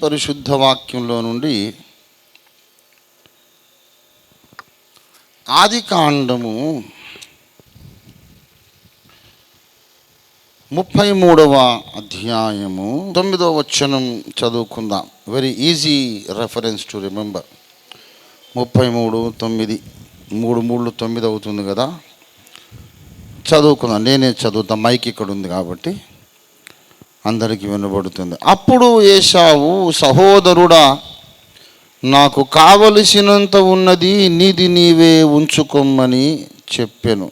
పరిశుద్ధ వాక్యంలో నుండి ఆదికాండము 33వ అధ్యాయము 9వ వచనం చదువుకుందాం. Very easy reference to remember. 33:9 3:9 అవుతుంది కదా, చదువుకుందాం. నేనే చదువుతాం, మైక్ ఇక్కడ ఉంది కాబట్టి అందరికీ వినబడుతుంది. అప్పుడు ఏశావు, సహోదరుడా, నాకు కావలసినంత ఉన్నది, నీది నీవే ఉంచుకోమని చెప్పెను.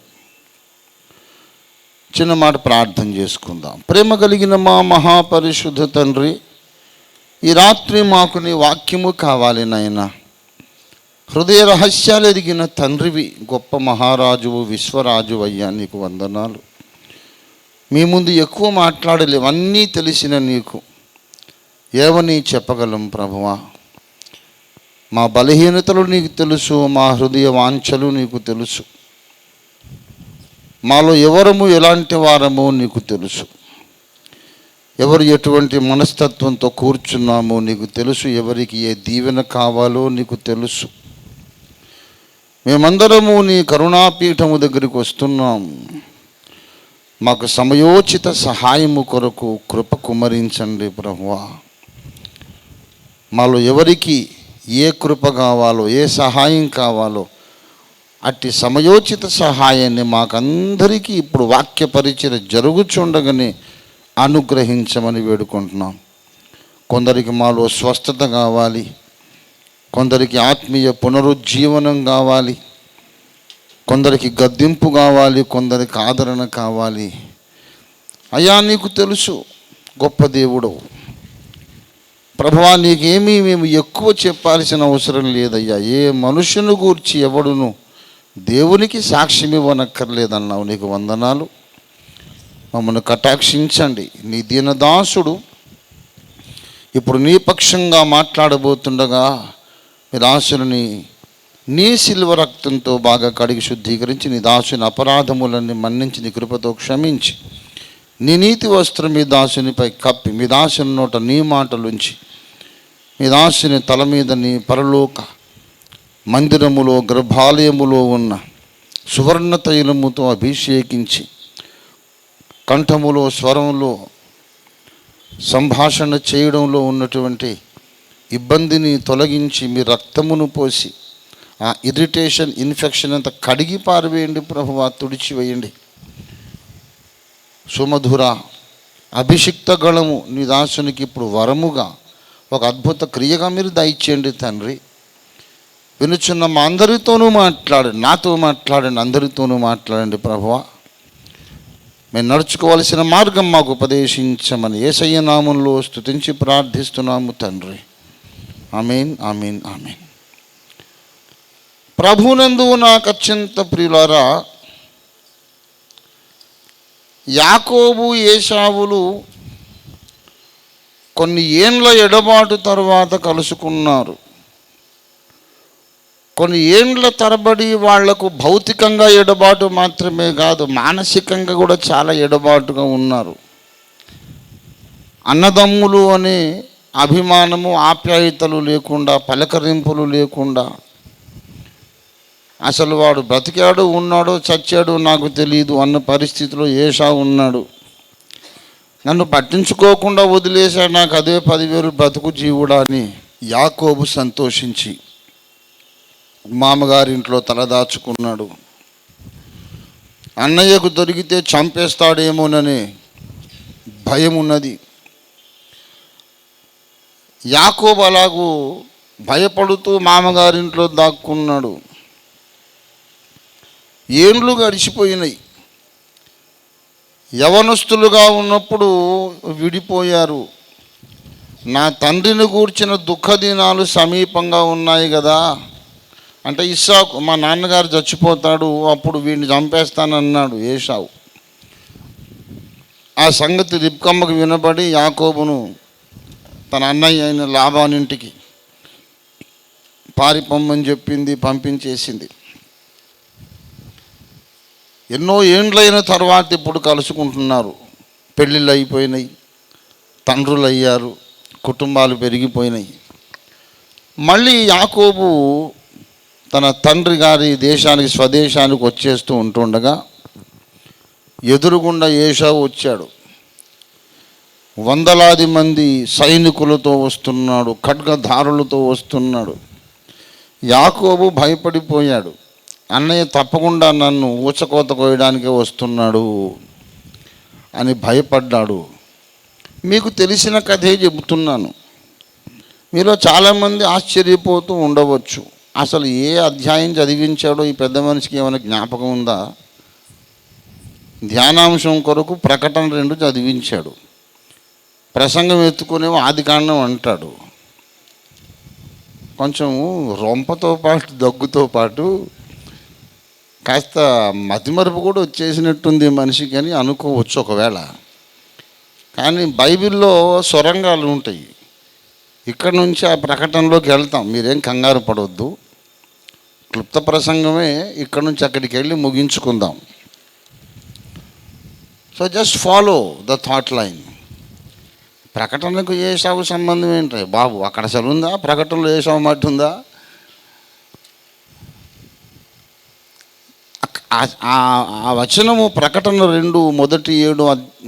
చిన్న మాట ప్రార్థన చేసుకుందాం. ప్రేమ కలిగిన మా మహాపరిశుద్ధ తండ్రి, ఈ రాత్రి మాకు నీ వాక్యము కావాలి నాయనా. హృదయ రహస్యాలు ఎదిగిన తండ్రివి, గొప్ప మహారాజువు, విశ్వరాజు అయ్యా, నీకు వందనాలు. మీ ముందు ఎక్కువ మాట్లాడలేవు, అన్నీ తెలిసిన నీకు ఏమని చెప్పగలం ప్రభువా. మా బలహీనతలు నీకు తెలుసు, మా హృదయ వాంఛలు నీకు తెలుసు, మాలో ఎవరము ఎలాంటి వారమో నీకు తెలుసు, ఎవరు ఎటువంటి మనస్తత్వంతో కూర్చున్నామో నీకు తెలుసు, ఎవరికి ఏ దీవెన కావాలో నీకు తెలుసు. మేమందరము నీ కరుణాపీఠము దగ్గరికి వస్తున్నాం. మాకు సమయోచిత సహాయము కొరకు కృప కుమ్మరించండి ప్రభువా. మాలో ఎవరికి ఏ కృప కావాలో, ఏ సహాయం కావాలో అట్టి సమయోచిత సహాయాన్ని మాకందరికీ ఇప్పుడు వాక్య పరిచయం జరుగుచుండగానే అనుగ్రహించమని వేడుకుంటున్నాం. కొందరికి మాలో స్వస్థత కావాలి, కొందరికి ఆత్మీయ పునరుజ్జీవనం కావాలి, కొందరికి గద్దింపు కావాలి, కొందరికి ఆదరణ కావాలి. అయ్యా, నీకు తెలుసు, గొప్ప దేవుడు ప్రభువా. నీకేమీ మేము ఎక్కువ చెప్పాల్సిన అవసరం లేదయ్యా. ఏ మనుషుని గూర్చి ఎవడును దేవునికి సాక్ష్యం ఇవ్వనక్కర్లేదన్నావు, నీకు వందనాలు. మమ్మల్ని కటాక్షించండి. నీ దీనదాసుడు ఇప్పుడు నీ పక్షంగా మాట్లాడబోతుండగా మీ దాసుని నీ శిల్వ రక్తంతో బాగా కడిగి శుద్ధీకరించి, నీ దాసుని అపరాధములన్నీ మన్నించి, నీ కృపతో క్షమించి, నీ నీతి వస్త్రం మీ దాసునిపై కప్పి, మీ దాసుని నోట నీ మాటలుంచి, మీ దాసుని తల మీద నీ పరలోక మందిరములో గర్భాలయములో ఉన్న సువర్ణ తైలముతో అభిషేకించి, కంఠములో స్వరంలో సంభాషణ చేయడంలో ఉన్నటువంటి ఇబ్బందిని తొలగించి, మీ రక్తమును పోసి ఆ ఇరిటేషన్, ఇన్ఫెక్షన్ అంతా కడిగి పారవేయండి ప్రభువా, తుడిచివేయండి. సుమధుర అభిషిక్త గళము నీ దాసునికి ఇప్పుడు వరముగా ఒక అద్భుత క్రియగా మీరు దయచేయండి తండ్రి. వినుచున్న మా అందరితోనూ మాట్లాడండి, నాతో మాట్లాడండి, అందరితోనూ మాట్లాడండి ప్రభువా. మేము నడుచుకోవాల్సిన మార్గం మాకు ఉపదేశించమని యేసయ్య నామంలో స్తుతించి ప్రార్థిస్తున్నాము తండ్రి. ఆమేన్, ఆమేన్, ఆమేన్. ప్రభునందు నాకు అత్యంత ప్రియులారా, యాకోబు ఏశావులు కొన్ని ఏండ్ల ఎడబాటు తర్వాత కలుసుకున్నారు. కొన్ని ఏండ్ల తరబడి వాళ్లకు భౌతికంగా ఎడబాటు మాత్రమే కాదు, మానసికంగా కూడా చాలా ఎడబాటుగా ఉన్నారు. అన్నదమ్ములు అనే అభిమానము, ఆప్యాయతలు లేకుండా, పలకరింపులు లేకుండా, అసలు వాడు బ్రతికాడు, ఉన్నాడో చచ్చాడో నాకు తెలియదు అన్న పరిస్థితిలో ఏశావు ఉన్నాడు. నన్ను పట్టించుకోకుండా వదిలేశాడు, నాకు అదే 10,000 బ్రతుకు జీవుడా అని యాకోబు సంతోషించి మామగారింట్లో తలదాచుకున్నాడు. అన్నయ్యకు దొరికితే చంపేస్తాడేమోననే భయం ఉన్నది. యాకోబు అలాగూ భయపడుతూ మామగారింట్లో దాక్కున్నాడు. ఏండ్లు గడిచిపోయినాయి. యవనస్తులుగా ఉన్నప్పుడు విడిపోయారు. నా తండ్రిని గూర్చిన దుఃఖ దినాలు సమీపంగా ఉన్నాయి కదా. అంటే ఇస్సాకు, మా నాన్నగారు చచ్చిపోతాడు, అప్పుడు వీడిని చంపేస్తానన్నాడు ఏశావు. ఆ సంగతి రిబ్కమ్మకు వినబడి యాకోబును తన అన్నయ్య అయిన లాబానింటికి పారిపోమ్మని చెప్పింది, పంపించేసింది. ఎన్నో ఏండ్లైన తర్వాత ఇప్పుడు కలుసుకుంటున్నారు. పెళ్ళిళ్ళు అయిపోయినాయి, తండ్రులు అయ్యారు, కుటుంబాలు పెరిగిపోయినాయి. మళ్ళీ యాకోబు తన తండ్రి గారి దేశానికి స్వదేశానికి వచ్చేస్తూ ఉంటుండగా ఎదురుగుండా ఏశావు వచ్చాడు. వందలాది మంది సైనికులతో వస్తున్నాడు, ఖడ్గధారులతో వస్తున్నాడు. యాకోబు భయపడిపోయాడు. అన్నయ్య తప్పకుండా నన్ను ఊచకోత కోయడానికే వస్తున్నాడు అని భయపడ్డాడు. మీకు తెలిసిన కథే చెబుతున్నాను. మీలో చాలామంది ఆశ్చర్యపోతూ ఉండవచ్చు, అసలు ఏ అధ్యాయం చదివించాడో ఈ పెద్ద మనిషికి ఏమైనా జ్ఞాపకం ఉందా? ధ్యానాంశం కొరకు ప్రకటన 2 చదివించాడు. ప్రసంగం ఎత్తుకునేమో ఆదికాండం అంటాడు. కొంచెం రొంపతో పాటు దగ్గుతో పాటు కాస్త మతిమరుపు కూడా వచ్చేసినట్టుంది మనిషికి అని అనుకోవచ్చు ఒకవేళ. కానీ బైబిల్లో సొరంగాలు ఉంటాయి. ఇక్కడ నుంచి ఆ ప్రకటనలోకి వెళ్తాం, మీరేం కంగారు పడవద్దు. క్లుప్త ప్రసంగమే ఇక్కడ నుంచి అక్కడికి వెళ్ళి ముగించుకుందాం. So just follow the thought line. ప్రకటనకు ఏశావు సంబంధం ఏంటి బాబు? అక్కడ అసలు ఉందా ప్రకటనలో ఏశావు మాట ఉందా? ఆ వచనము ప్రకటన 2 మొదటి 7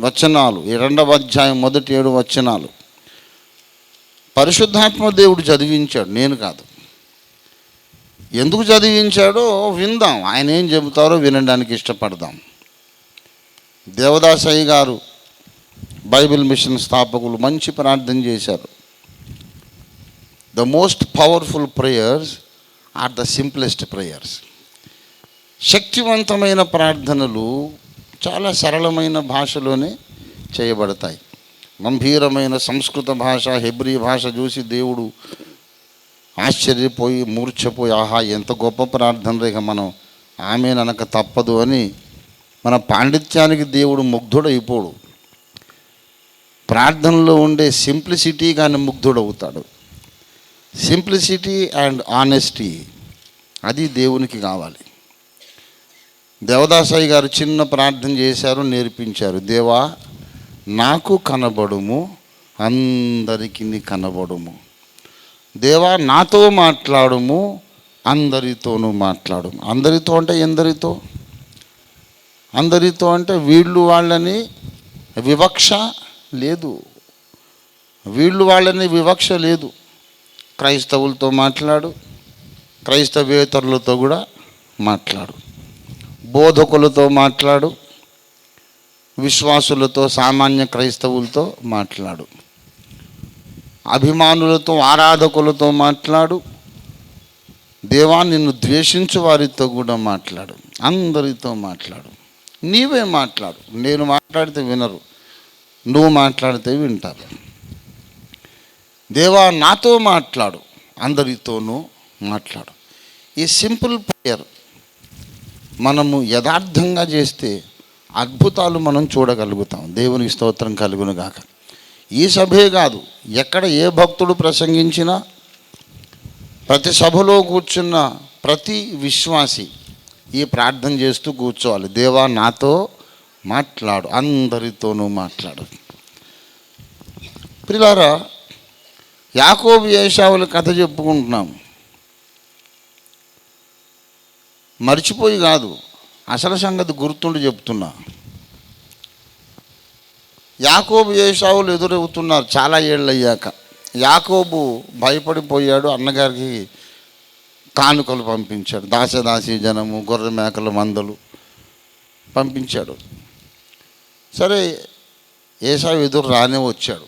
వచనాలు, 2వ అధ్యాయం మొదటి 7 వచనాలు పరిశుద్ధాత్మ దేవుడు చదివించాడు, నేను కాదు. ఎందుకు చదివించాడో విందాం, ఆయన ఏం చెబుతారో వినడానికి ఇష్టపడదాం. దేవదాసయ్య గారు బైబిల్ మిషన్ స్థాపకులు మంచి ప్రార్థన చేశారు. The most powerful prayers are the simplest prayers. శక్తివంతమైన ప్రార్థనలు చాలా సరళమైన భాషలోనే చేయబడతాయి. గంభీరమైన సంస్కృత భాష, హెబ్రీ భాష చూసి దేవుడు ఆశ్చర్యపోయి మూర్ఛపోయి, ఆహా ఎంత గొప్ప ప్రార్థన, ఇక మనం ఆమెననక తప్పదు అని మన పాండిత్యానికి దేవుడు ముగ్ధుడైపోడు. ప్రార్థనలో ఉండే సింప్లిసిటీ కానీ ముగ్ధుడవుతాడు. సింప్లిసిటీ అండ్ ఆనెస్టీ, అది దేవునికి కావాలి. దేవదాసయ్య గారు చిన్న ప్రార్థన చేశారు, నేర్పించారు. దేవా నాకు కనబడుము, అందరికీ కనబడుము. దేవా నాతో మాట్లాడుము, అందరితోనూ మాట్లాడుము. అందరితో అంటే ఎందరితో? అందరితో అంటే వీళ్ళు వాళ్ళని వివక్ష లేదు, వీళ్ళు వాళ్ళని వివక్ష లేదు. క్రైస్తవులతో మాట్లాడు, క్రైస్తవేతరులతో కూడా మాట్లాడు, బోధకులతో మాట్లాడు, విశ్వాసులతో, సామాన్య క్రైస్తవులతో మాట్లాడు, అభిమానులతో, ఆరాధకులతో మాట్లాడు. దేవా నిన్ను ద్వేషించు వారితో కూడా మాట్లాడు, అందరితో మాట్లాడు. నీవే మాట్లాడు. నేను మాట్లాడితే వినరు, నువ్వు మాట్లాడితే వింటారు. దేవా నాతో మాట్లాడు, అందరితోనూ మాట్లాడు. ఈ సింపుల్ ప్రేయర్ మనము యథార్థంగా చేస్తే అద్భుతాలు మనం చూడగలుగుతాం. దేవునికి స్తోత్రం కలుగును గాక. ఈ సభే కాదు, ఎక్కడ ఏ భక్తుడు ప్రసంగించినా, ప్రతి సభలో కూర్చున్న ప్రతి విశ్వాసి ఈ ప్రార్థన చేస్తూ కూర్చోవాలి. దేవా నాతో మాట్లాడు, అందరితోనూ మాట్లాడు. ప్రియులారా, యాకోబు ఏశావుల కథ చెప్పుకుంటున్నాం. మర్చిపోయి కాదు, అసలు సంగతి గుర్తుండి చెప్తున్నా. యాకోబు ఏశావులు ఎదురవుతున్నారు చాలా ఏళ్ళు అయ్యాక. యాకోబు భయపడిపోయాడు, అన్నగారికి కానుకలు పంపించాడు. దాసదాసి జనము, గొర్రె మేకల మందలు పంపించాడు. సరే, ఏశావు ఎదురు రానే వచ్చాడు.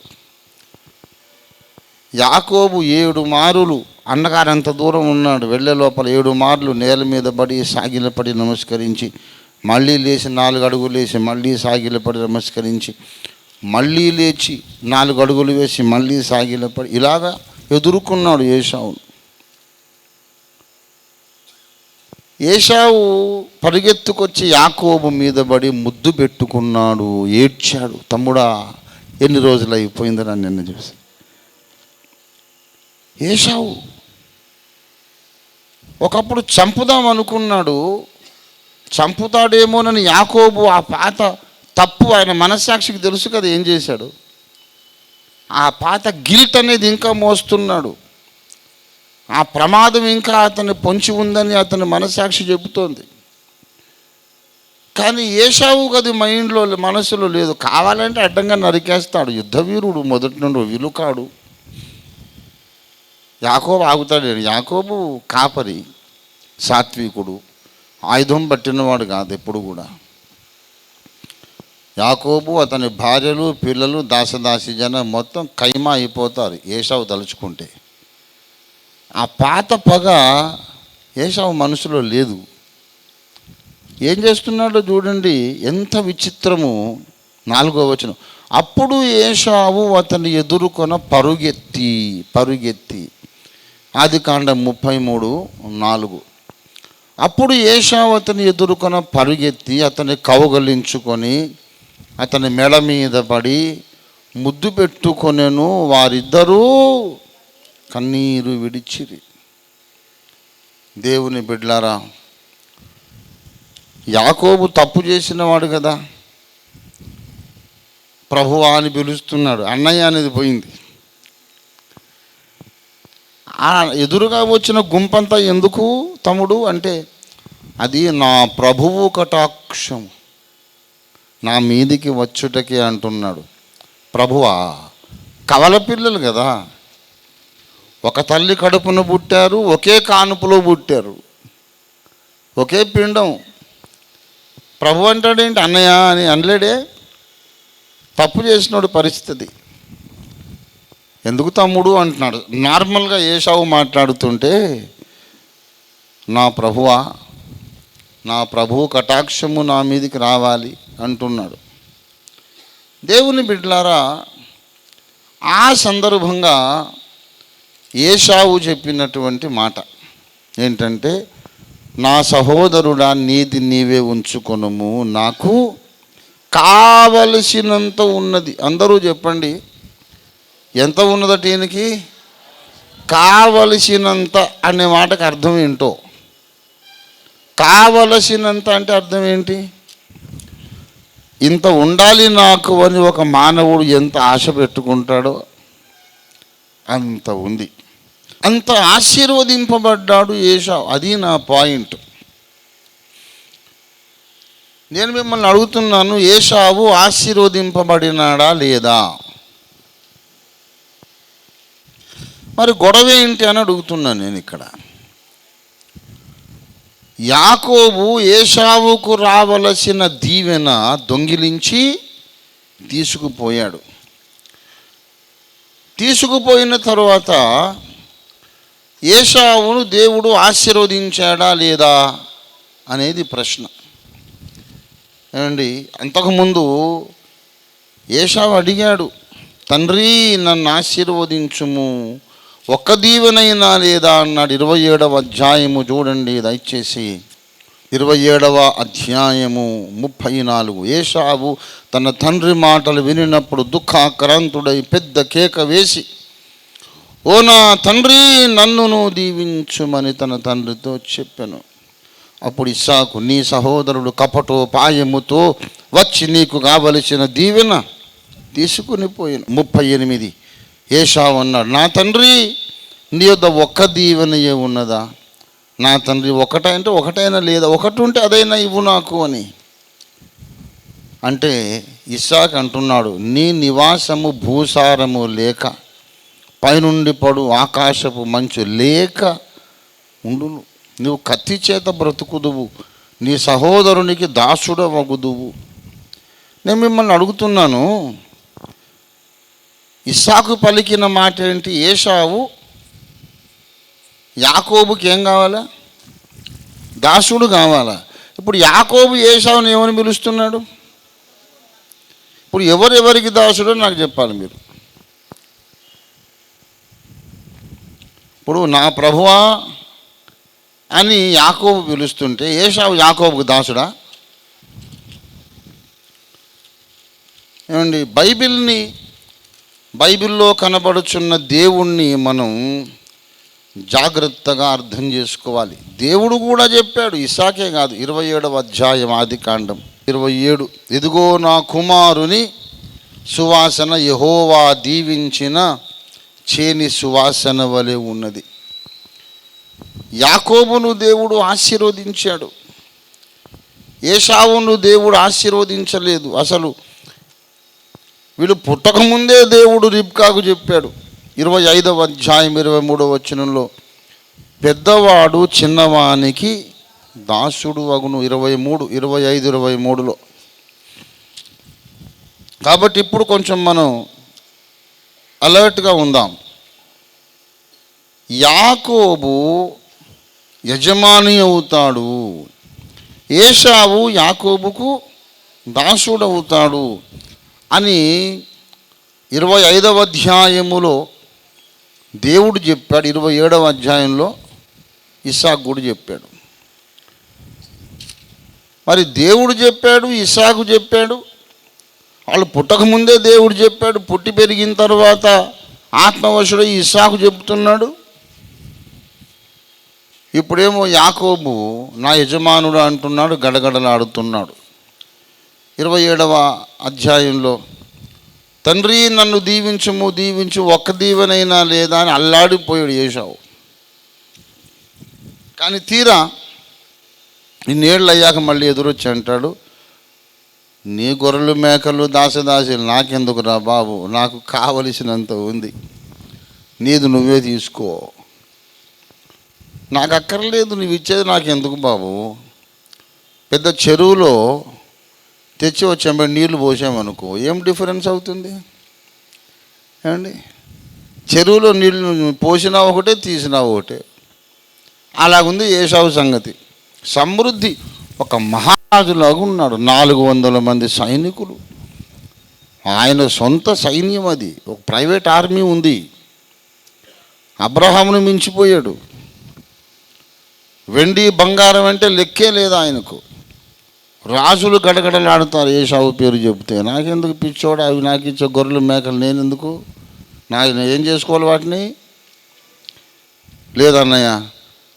యాకోబు 7 మారులు, అన్నగారు అంత దూరం ఉన్నాడు, వెళ్ళే లోపల 7 మార్లు నేల మీద పడి సాగిలపడి నమస్కరించి, మళ్ళీ లేచి 4 అడుగులు వేసి మళ్ళీ సాగిలపడి నమస్కరించి, మళ్ళీ లేచి 4 అడుగులు వేసి మళ్ళీ సాగిలపడి, ఇలాగా ఎదుర్కొన్నాడు ఏశావును. ఏశావు పరిగెత్తుకొచ్చి యాకోబు మీద పడి ముద్దు పెట్టుకున్నాడు, ఏడ్చాడు. తమ్ముడా ఎన్ని రోజులు అయిపోయిందని నిన్ను చూసి. ఏశావు ఒకప్పుడు చంపుదాం అనుకున్నాడు, చంపుతాడేమోనని యాకోబు ఆ పాత తప్పు ఆయన మనస్సాక్షికి తెలుసు కదా ఏం చేశాడు. ఆ పాత గిల్ట్ అనేది ఇంకా మోస్తున్నాడు. ఆ ప్రమాదం ఇంకా అతన్ని పొంచి ఉందని అతని మనసాక్షి చెబుతోంది. కానీ ఏశావు అది మైండ్లో మనసులో లేదు. కావాలంటే అడ్డంగా నరికేస్తాడు. యుద్ధవీరుడు మొదటి నుండి విలుకాడు. యాకోబు ఆగుతాడు. యాకోబు కాపరి, సాత్వికుడు, ఆయుధం పట్టినవాడు కాదు ఎప్పుడు కూడా. యాకోబు, అతని భార్యలు, పిల్లలు, దాసదాసి జనం మొత్తం కైమా అయిపోతారు ఏశావు తలుచుకుంటే. ఆ పాత పగ ఏశావు మనసులో లేదు. ఏం చేస్తున్నాడో చూడండి, ఎంత విచిత్రము. 4వ వచనం, అప్పుడు ఏశావు అతన్ని ఎదుర్కొన పరుగెత్తి ఆదికాండం 33:4. అప్పుడు ఏశావు అతని ఎదుర్కొన పరుగెత్తి అతన్ని కౌగలించుకొని అతని మెడ మీద పడి ముద్దు పెట్టుకొనెను. వారిద్దరూ కన్నీరు విడిచిరి. దేవుని బిడ్డలారా, యాకోబు తప్పు చేసిన వాడు కదా, ప్రభువా అని పిలుస్తున్నాడు. అన్నయ్య అనేది పోయింది. ఆ ఎదురుగా వచ్చిన గుంపంతా ఎందుకు తమ్ముడు అంటే, అది నా ప్రభువు కటాక్షం నా మీదికి వచ్చుటకి అంటున్నాడు. ప్రభువా, కవల పిల్లలు కదా, ఒక తల్లి కడుపున పుట్టారు, ఒకే కానుపులో పుట్టారు, ఒకే పిండం. ప్రభు అంటాడేంటి అన్నయ్య అని అనలేడే. తప్పు చేసినాడు పరిస్థితి. ఎందుకు తమ్ముడు అంటున్నాడు. నార్మల్గా ఏశావు మాట్లాడుతుంటే నా ప్రభువా, నా ప్రభువు కటాక్షము నా మీదికి రావాలి అంటున్నాడు. దేవుని బిడ్డలారా, ఆ సందర్భంగా ఏశావు చెప్పినటువంటి మాట ఏంటంటే, నా సహోదరుడా నీది నీవే ఉంచుకొనుము, నాకు కావలసినంత ఉన్నది. అందరూ చెప్పండి, ఎంత ఉన్నదట ఈయనకి? కావలసినంత అనే మాటకు అర్థం ఏంటో. కావలసినంత అంటే అర్థం ఏంటి? ఇంత ఉండాలి నాకు అని ఒక మానవుడు ఎంత ఆశ పెట్టుకుంటాడో అంత ఉంది. అంత ఆశీర్వదింపబడ్డాడు ఏశావు. అది నా పాయింట్. నేను మిమ్మల్ని అడుగుతున్నాను, ఏశావు ఆశీర్వదింపబడినాడా లేదా? మరి గొడవ ఏంటి అని అడుగుతున్నాను నేను ఇక్కడ. యాకోబు ఏశావుకు రావలసిన దీవెన దొంగిలించి తీసుకుపోయాడు. తీసుకుపోయిన తరువాత ఏశావును దేవుడు ఆశీర్వదించాడా లేదా అనేది ప్రశ్న. ఏమండి, అంతకుముందు ఏశావు అడిగాడు, తండ్రి నన్ను ఆశీర్వదించుము, ఒక్క దీవెనైనా లేదా అన్నాడు. 27వ అధ్యాయము చూడండి దయచేసి. 27వ అధ్యాయము 34. ఏశావు తన తండ్రి మాటలు వినినప్పుడు దుఃఖాక్రాంతుడై పెద్ద కేక వేసి, ఓ నా తండ్రి, నన్నును దీవించుమని తన తండ్రితో చెప్పాను. అప్పుడు ఇస్సాకు, నీ సహోదరుడు కపటోపాయముతో వచ్చి నీకు కావలసిన దీవెన తీసుకుని పోయాను. 38. ఏశావు అన్నాడు, నా తండ్రి, నీ యొద్ద ఒక్క దీవెనయే ఉన్నదా? నా తండ్రి, ఒకటంటే ఒకటైనా లేదా? ఒకటి ఉంటే అదైనా ఇవ్వు నాకు అని అంటే, ఇస్సాకు అంటున్నాడు, నీ నివాసము భూసారము లేక, పైనుండి పడు ఆకాశపు మంచు లేక ఉండును. నువ్వు కత్తి చేత బ్రతుకుదువు, నీ సహోదరునికి దాసుడవగుదువు. నేను మిమ్మల్ని అడుగుతున్నాను, ఇస్సాకు పలికిన మాట ఏంటి? ఏశావు యాకోబుకి ఏం కావాలా? దాసుడు కావాలా? ఇప్పుడు యాకోబు ఏశావుని ఏమని పిలుస్తున్నాడు? ఇప్పుడు ఎవరెవరికి దాసుడో నాకు చెప్పాలి మీరు. ఇప్పుడు నా ప్రభువా అని యాకోబు పిలుస్తుంటే ఏశావు యాకోబుకు దాసుడా? ఏమండి, బైబిల్లో కనబడుచున్న దేవుణ్ణి మనం జాగ్రత్తగా అర్థం చేసుకోవాలి. దేవుడు కూడా చెప్పాడు, ఇస్సాకే కాదు. 27వ అధ్యాయం ఆదికాండం 27, ఇదిగో నా కుమారుని సువాసన యెహోవా దీవించిన చేని సువాసన వలె ఉన్నది. యాకోబును దేవుడు ఆశీర్వదించాడు, ఏశావును దేవుడు ఆశీర్వదించలేదు. అసలు వీళ్ళు పుట్టకముందే దేవుడు రిబ్కాకు చెప్పాడు. 25వ అధ్యాయం 23వ వచనంలో, పెద్దవాడు చిన్నవానికి దాసుడు అగును. 25-23లో. కాబట్టి ఇప్పుడు కొంచెం మనం అలర్ట్గా ఉందాం. యాకోబు యజమాని అవుతాడు, ఏశావు యాకోబుకు దాసుడవుతాడు అని 25వ అధ్యాయములో దేవుడు చెప్పాడు. 27వ అధ్యాయంలో ఇస్సాకు కూడా చెప్పాడు. మరి దేవుడు చెప్పాడు, ఇస్సాకు చెప్పాడు. వాళ్ళు పుట్టకముందే దేవుడు చెప్పాడు, పుట్టి పెరిగిన తర్వాత ఆత్మవశుడు ఇస్సాకు చెప్తున్నాడు. ఇప్పుడేమో యాకోబు నా యజమానుడు అంటున్నాడు, గడగడలాడుతున్నాడు. 27వ అధ్యాయంలో, తండ్రి నన్ను దీవించు, ఒక్క దీవెనైనా లేదా అని అల్లాడిపోయాడు ఏశావు. కానీ తీరా ఇన్నేళ్ళు అయ్యాక మళ్ళీ ఎదురొచ్చి అంటాడు, నీ గొర్రెలు మేకలు దాసదాసీలు నాకెందుకు రా బాబు, నాకు కావలసినంత ఉంది, నీది నువ్వే తీసుకో, నాకు అక్కర్లేదు, నువ్వు ఇచ్చేది నాకెందుకు బాబు. పెద్ద చెరువులో తెచ్చి వచ్చాము నీళ్లు పోసామనుకో, ఏం డిఫరెన్స్ అవుతుంది ఏమండి? చెరువులో నీళ్ళు పోసినా ఒకటే, తీసినా ఒకటే. అలాగుంది ఏశావు సంగతి. సమృద్ధి, ఒక మహారాజులాగా ఉన్నాడు, 400 మంది సైనికులు, ఆయన సొంత సైన్యం, అది ఒక ప్రైవేట్ ఆర్మీ ఉంది. అబ్రహామును మించిపోయాడు. వెండి బంగారం అంటే లెక్కే లేదు ఆయనకు. రాజులు గడగడలాడుతారు ఏశావు పేరు చెబితే. నాకెందుకు పిచ్చోడు, అవి నాకు ఇచ్చే గొర్రెలు మేకలు నేనెందుకు, నేను ఏం చేసుకోవాలి వాటిని? లేదన్నయ్య,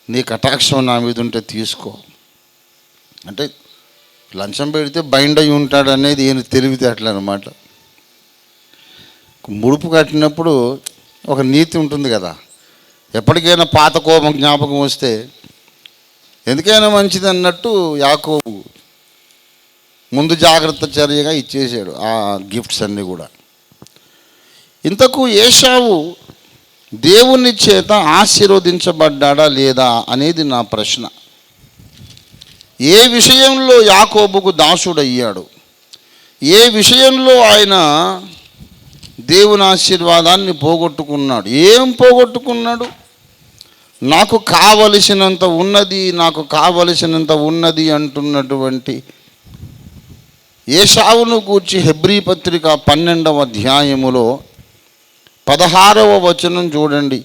నీ కటాక్షం నా మీద ఉంటే తీసుకో అంటే లంచం పెడితే బైండ్ అయి ఉంటాడు అనేది ఈయన తెలివితేటలు అన్నమాట. ముడుపు కట్టినప్పుడు ఒక నీతి ఉంటుంది కదా, ఎప్పటికైనా పాత కోపం జ్ఞాపకం వస్తే ఎందుకైనా మంచిది అన్నట్టు యాకోబు ముందు జాగ్రత్త చర్యగా ఇచ్చేసాడు ఆ గిఫ్ట్స్ అన్నీ కూడా. ఇంతకు ఏశావు దేవుని చేత ఆశీర్వదించబడ్డా లేదా అనేది నా ప్రశ్న. ఏ విషయంలో యాకోబుకు దాసుడయ్యాడు, ఏ విషయంలో ఆయన దేవుని ఆశీర్వాదాన్ని పోగొట్టుకున్నాడు? ఏం పోగొట్టుకున్నాడు? నాకు కావలసినంత ఉన్నది అంటున్నటువంటి ఏశావును గూర్చి హెబ్రీ పత్రిక 12వ అధ్యాయములో 16వ వచనం చూడండి.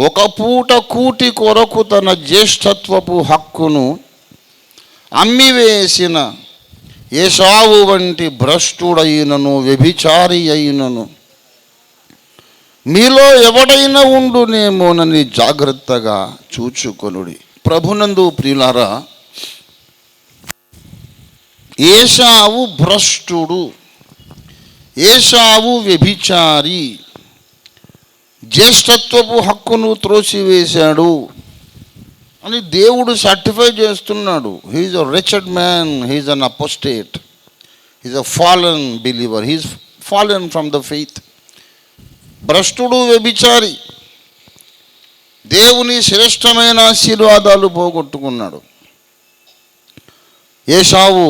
ఒక పూట కూటి కొరకు తన జ్యేష్ఠత్వపు హక్కును అమ్మివేసిన ఏశావు వంటి భ్రష్టుడైనను వ్యభిచారి అయినను మీలో ఎవడైనా ఉండునేమోనని జాగ్రత్తగా చూచుకొనుడి. ప్రభునందు ప్రియులారా, ఏశావు భ్రష్టుడు, ఏశావు వ్యభిచారి, జ్యేష్ఠత్వపు హక్కును త్రోసివేశాడు అని దేవుడు సర్టిఫై చేస్తున్నాడు. He's a wretched man, he's an apostate, he's a fallen believer, he's fallen from the faith. భ్రష్టుడు, వ్యభిచారి, దేవుని శ్రేష్టమైన ఆశీర్వాదాలు పోగొట్టుకున్నాడు. ఏశావు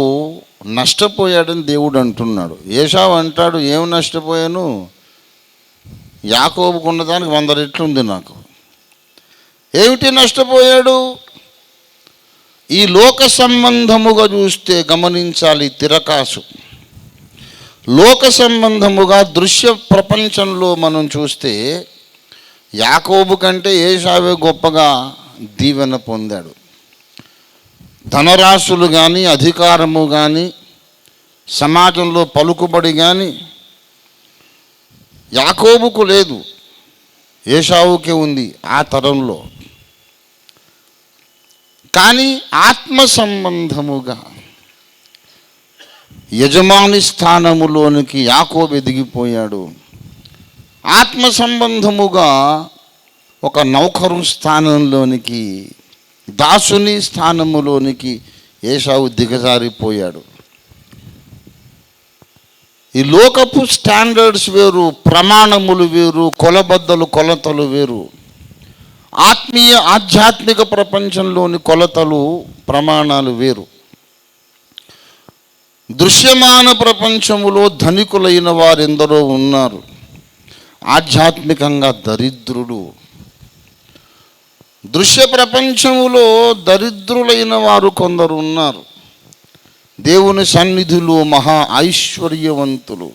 నష్టపోయాడని దేవుడు అంటున్నాడు. ఏశావు అంటాడు, ఏం నష్టపోయాను, యాకోబుకు ఉన్నదానికి 100 రెట్లు ఉంది నాకు. ఏమిటి నష్టపోయాడు? ఈ లోక సంబంధముగా చూస్తే గమనించాలి, తిరకాసు. లోక సంబంధముగా దృశ్య ప్రపంచంలో మనం చూస్తే యాకోబు కంటే ఏశావే గొప్పగా దీవెన పొందాడు. ధనరాశులు కానీ, అధికారము కానీ, సమాజంలో పలుకుబడి కానీ యాకోబుకు లేదు, ఏశావుకే ఉంది ఆ తరంలో. కానీ ఆత్మ సంబంధముగా యజమాని స్థానములోనికి యాకోబు ఎదిగిపోయాడు. ఆత్మ సంబంధముగా ఒక నౌకరు స్థానంలోనికి, దాసుని స్థానములోనికి ఏశావు దిగజారిపోయాడు. ఈ లోకపు స్టాండర్డ్స్ వేరు, ప్రమాణములు వేరు, కొలబద్దలు కొలతలు వేరు. ఆధ్యాత్మిక ప్రపంచంలోని కొలతలు ప్రమాణాలు వేరు. దృశ్యమాన ప్రపంచములో ధనికులైన వారెందరో ఉన్నారు, ఆధ్యాత్మికంగా దరిద్రుడు. దృశ్య ప్రపంచములో దరిద్రులైన వారు కొందరు ఉన్నారు, దేవుని సన్నిధిలో మహా ఐశ్వర్యవంతులు.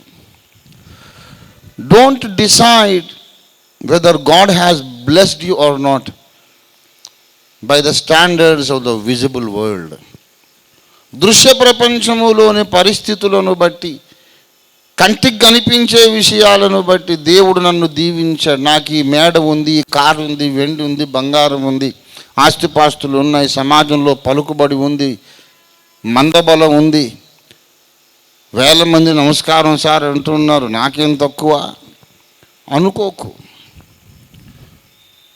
Don't decide whether God has blessed you or not by the standards of the visible world. దృశ్య ప్రపంచములోని పరిస్థితులను బట్టి, కంటికి కనిపించే విషయాలను బట్టి దేవుడు నన్ను దీవించాడు. నాకు ఈ మేడ ఉంది, ఈ కారు ఉంది, వెండి ఉంది, బంగారం ఉంది, ఆస్తిపాస్తులు ఉన్నాయి, సమాజంలో పలుకుబడి ఉంది, మందబలం ఉంది, వేల మంది నమస్కారం సార్ అంటున్నారు, నాకేం తక్కువ అనుకోకు.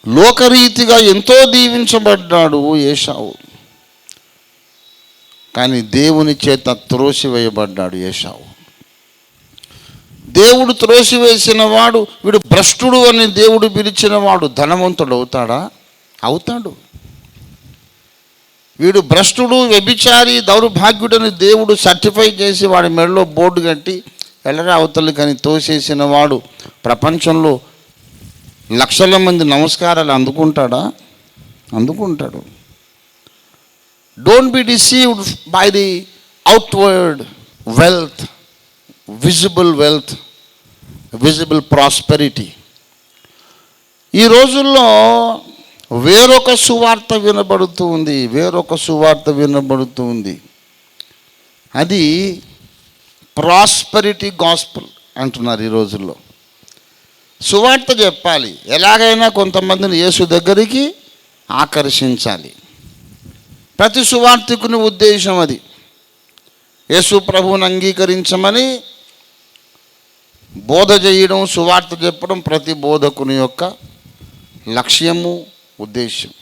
లోకరీతిగా ఎంతో దీవించబడ్డాడు ఏశావు, కానీ దేవుని చేత త్రోసివేయబడ్డాడు ఏశావు. దేవుడు త్రోసివేసిన వాడు, వీడు భ్రష్టుడు అని దేవుడు పిలిచిన వాడు ధనవంతుడు అవుతాడా? అవుతాడు. వీడు భ్రష్టుడు, వ్యభిచారి, దౌర్భాగ్యుడని దేవుడు సర్టిఫై చేసి వాడి మెడలో బోర్డు కట్టి ఎల్లరా అవతలి కానీ తోసేసిన వాడు ప్రపంచంలో లక్షల మంది నమస్కారాలు అందుకుంటాడా? అందుకుంటాడు. Don't be deceived by the outward wealth, wealth, visible prosperity. ఈ రోజుల్లో వేరొక సువార్త వినబడుతూ ఉంది, వేరొక సువార్త వినబడుతూ ఉంది. అది ప్రాస్పెరిటీ గాస్పుల్ అంటున్నారు. ఈ రోజుల్లో సువార్త చెప్పాలి, ఎలాగైనా కొంతమందిని యేసు దగ్గరికి ఆకర్షించాలి. ప్రతి సువార్తికుని ఉద్దేశం అది. యేసు ప్రభువుని అంగీకరించమని బోధ చేయడం, సువార్త చెప్పడం ప్రతి బోధకుని యొక్క లక్ష్యము, ఉద్దేశం.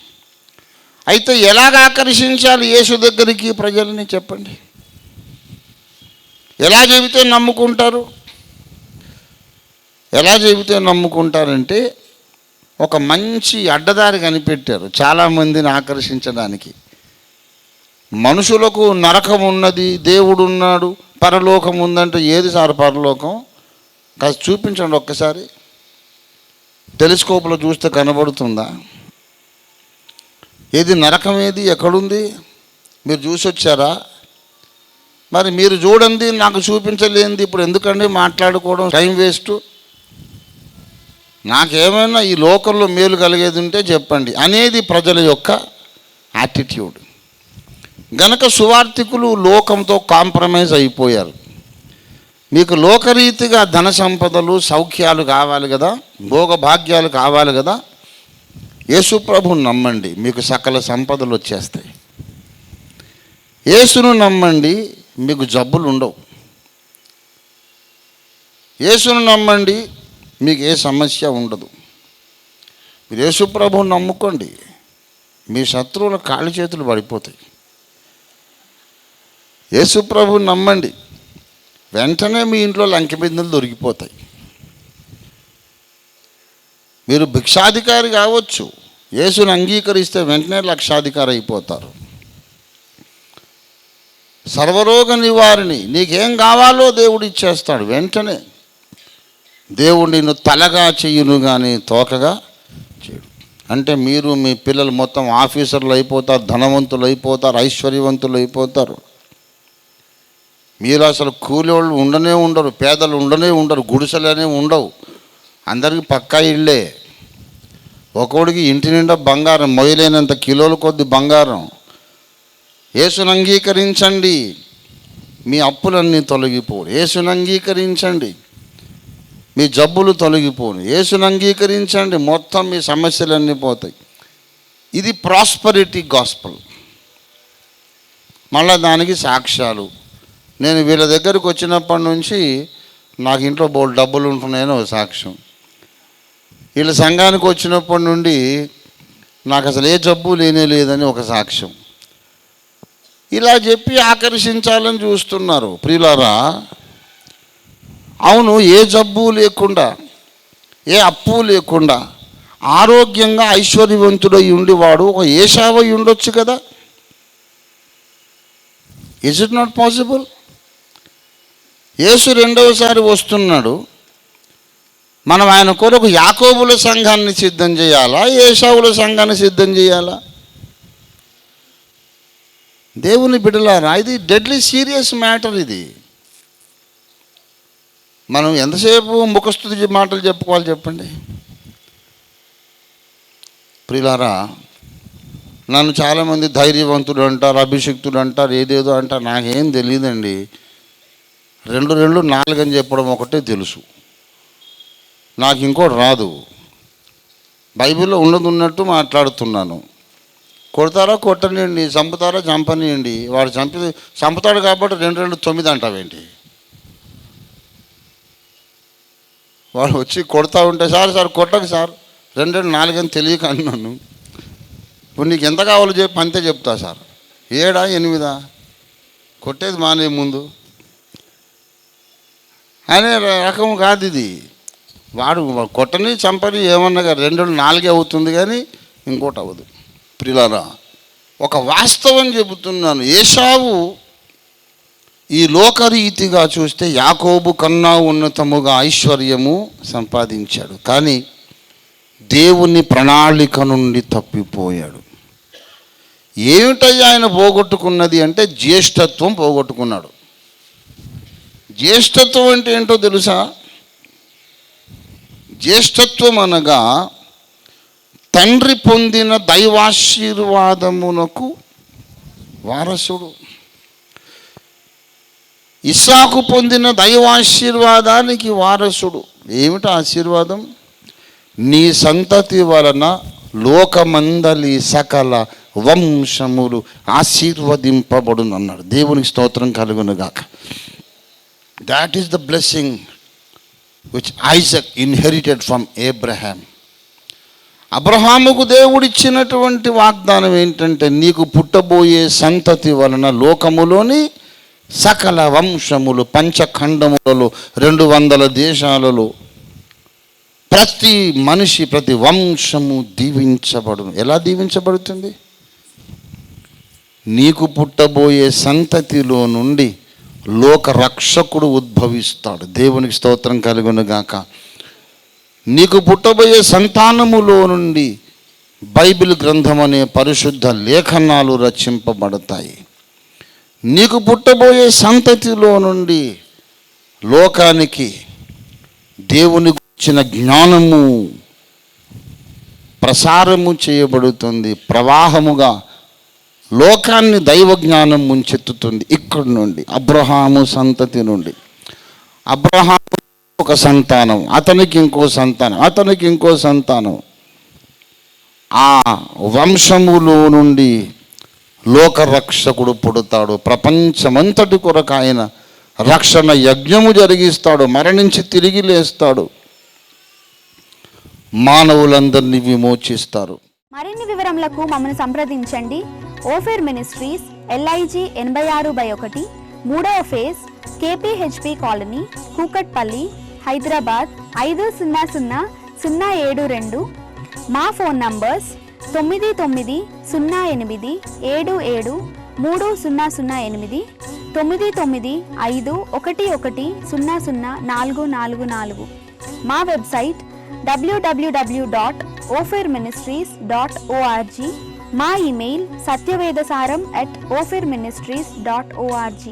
అయితే ఎలాగ ఆకర్షించాలి యేసు దగ్గరికి ప్రజల్ని చెప్పండి? ఎలా చెబితే నమ్ముకుంటారు? ఎలా చెబితే నమ్ముకుంటారంటే ఒక మంచి అడ్డదారి కనిపెట్టారు చాలామందిని ఆకర్షించడానికి. మనుషులకు నరకం ఉన్నది, దేవుడు ఉన్నాడు, పరలోకం ఉందంటే ఏది సార్ పరలోకం? కాస్త చూపించండి ఒక్కసారి. టెలిస్కోప్లో చూస్తే కనబడుతుందా? ఏది నరకం, ఏది ఎక్కడుంది? మీరు చూసి వచ్చారా? మరి మీరు చూడండి, నాకు చూపించలేంది ఇప్పుడు ఎందుకండి మాట్లాడుకోవడం, టైం వేస్ట్. నాకేమైనా ఈ లోకంలో మేలు కలిగేది ఉంటే చెప్పండి అనేది ప్రజల యొక్క యాటిట్యూడ్. గనక సువార్థికులు లోకంతో కాంప్రమైజ్ అయిపోయారు. మీకు లోకరీతిగా ధన సంపదలు, సౌఖ్యాలు కావాలి కదా, భోగభాగ్యాలు కావాలి కదా, యేసు ప్రభువుని నమ్మండి, మీకు సకల సంపదలు వచ్చేస్తాయి. యేసును నమ్మండి, మీకు జబ్బులు ఉండవు. యేసును నమ్మండి, మీకు ఏ సమస్య ఉండదు. మీరు యేసు ప్రభువుని నమ్ముకోండి, మీ శత్రువుల కాళ్ళు చేతులు పడిపోతాయి. యేసు ప్రభువుని నమ్మండి, వెంటనే మీ ఇంట్లో లంకె బిందెలు దొరికిపోతాయి. మీరు భిక్షాధికారి కావచ్చు, యేసుని అంగీకరిస్తే వెంటనే లక్షాధికారి అయిపోతారు. సర్వరోగ నివారిణి, నీకేం కావాలో దేవుడు ఇచ్చేస్తాడు వెంటనే. దేవుడు నిన్ను తలగా చెయ్యును కానీ తోకగా చేయడు. అంటే మీరు మీ పిల్లలు మొత్తం ఆఫీసర్లు అయిపోతారు, ధనవంతులు అయిపోతారు, ఐశ్వర్యవంతులు అయిపోతారు. మీరు అసలు కూలోళ్ళు ఉండనే ఉండరు, పేదలు ఉండనే ఉండరు, గుడిసెలనే ఉండవు, అందరికీ పక్కా ఇళ్ళే. ఒక్కొడికి ఇంటి నిండా బంగారం, మొయ్యలేనంత కిలోల కొద్ది బంగారం. యేసును అంగీకరించండి, మీ అప్పులన్నీ తొలగిపోను. యేసును అంగీకరించండి, మీ జబ్బులు తొలగిపోను. యేసును అంగీకరించండి, మొత్తం మీ సమస్యలన్నీ పోతాయి. ఇది ప్రాస్పరిటీ గాస్పల్. మళ్ళీ దానికి సాక్ష్యాలు, నేను వీళ్ళ దగ్గరకు వచ్చినప్పటి నుంచి నాకు ఇంట్లో బోల్డ్ డబ్బులు ఉంటున్నాయని ఒక సాక్ష్యం. వీళ్ళ సంఘానికి వచ్చినప్పటి నుండి నాకు అసలు ఏ జబ్బు లేదని ఒక సాక్ష్యం. ఇలా చెప్పి ఆకర్షించాలని చూస్తున్నారు. ప్రియులారా, అవును, ఏ జబ్బు లేకుండా, ఏ అప్పు లేకుండా ఆరోగ్యంగా ఐశ్వర్యవంతుడై ఉండేవాడు ఒక ఏశావై ఉండొచ్చు కదా. Is it not possible? యేసు రెండవసారి వస్తున్నాడు. మనం ఆయన కొరకు యాకోబుల సంఘాన్ని సిద్ధం చేయాలా, ఏశావుల సంఘాన్ని సిద్ధం చేయాలా? దేవుని బిడ్డలారా, ఇది డెడ్లీ సీరియస్ మ్యాటర్. ఇది మనం ఎంతసేపు ముఖస్తుతి మాటలు చెప్పుకోవాలి చెప్పండి. ప్రియులారా, నన్ను చాలామంది ధైర్యవంతుడు అంటారు, అభిషిక్తుడు అంటారు, ఏదేదో అంటారు. నాకేం తెలియదండి. 2 2 4 అని చెప్పడం ఒకటే తెలుసు, నాకు ఇంకోటి రాదు. బైబిల్లో ఉన్నట్టు మాట్లాడుతున్నాను. కొడతారా కొట్టనియండి, చంపుతారా చంపనియండి. వాడు చంపుతాడు కాబట్టి 2 2 9 అంటావేంటి? వాడు వచ్చి కొడతా ఉంటే సార్ కొట్టకు సార్, 2 2 4 అని తెలియక అన్నాను. ఇప్పుడు నీకు ఎంత కావాలో చెప్పి అంతే చెప్తా సార్. 7 8 కొట్టేది మానే ముందు అనే రకం కాదు ఇది. వాడు కొట్టని చంపని ఏమన్నా 2 2 4 అవుతుంది కానీ ఇంకోటి అవ్వదు. ప్రియులారా, ఒక వాస్తవం చెబుతున్నాను. ఏశావు ఈ లోకరీతిగా చూస్తే యాకోబు కన్నా ఉన్నతముగా ఐశ్వర్యము సంపాదించాడు, కానీ దేవుని ప్రణాళిక నుండి తప్పిపోయాడు. ఏమిటయ్యా ఆయన పోగొట్టుకున్నది అంటే జ్యేష్ఠత్వం పోగొట్టుకున్నాడు. జ్యేష్ఠత్వం అంటే ఏంటో తెలుసా? జ్యేష్ఠత్వం అనగా తండ్రి పొందిన దైవాశీర్వాదమునకు వారసుడు. ఇస్సాకు పొందిన దైవాశీర్వాదానికి వారసుడు. ఏమిటి ఆశీర్వాదం? నీ సంతతి వలన లోకమందలి సకల వంశములు ఆశీర్వదింపబడును అన్నాడు. దేవునికి స్తోత్రం కలుగునుగాక. That is the blessing which Isaac inherited from Abraham. అబ్రహాముకు దేవుడిచ్చినటువంటి వాగ్దానం ఏంటంటే, నీకు పుట్టబోయే సంతతి వలన లోకములోని సకల వంశములు, పంచఖండములలో 200 దేశాలలో ప్రతి మనిషి, ప్రతి వంశము దీవించబడును. ఎలా దీవించబడుతుంది? నీకు పుట్టబోయే సంతతిలో నుండి లోక రక్షకుడు ఉద్భవిస్తాడు. దేవునికి స్తోత్రం కలుగునుగాక. నీకు పుట్టబోయే సంతానములో నుండి బైబిల్ గ్రంథం అనే పరిశుద్ధ లేఖనాలు రచింపబడతాయి. నీకు పుట్టబోయే సంతతిలో నుండి లోకానికి దేవుని గురించిన జ్ఞానము ప్రసారము చేయబడుతుంది. ప్రవాహముగా లోకాన్ని దైవ జ్ఞానం ముంచెత్తుతుంది. ఇక్కడి నుండి అబ్రహాము సంతతి నుండి. అబ్రహాము ఒక సంతానం, అతనికి ఇంకో సంతానం, అతనికి ఇంకో సంతానం. ఆ వంశములో నుండి లోకరక్షకుడు పుడతాడు. ప్రపంచమంతటి కొరకు ఆయన రక్షణ యజ్ఞము జరిగిస్తాడు. మరణించి తిరిగి లేస్తాడు. మానవులందరినీ విమోచిస్తారు. మరిన్ని వివరములకు మమ్మల్ని సంప్రదించండి. ఓఫిర్ మినిస్ట్రీస్, LIG 86/1, 3వ phase, KPHP colony, Kukatpally, Hyderabad 500072. మా ఫోన్ నంబర్స్ 9908773008, 9955110444. మా వెబ్సైట్ www.ofirministries.org. మా ఇమెయిల్ satyvedasaram@ofirministries.org.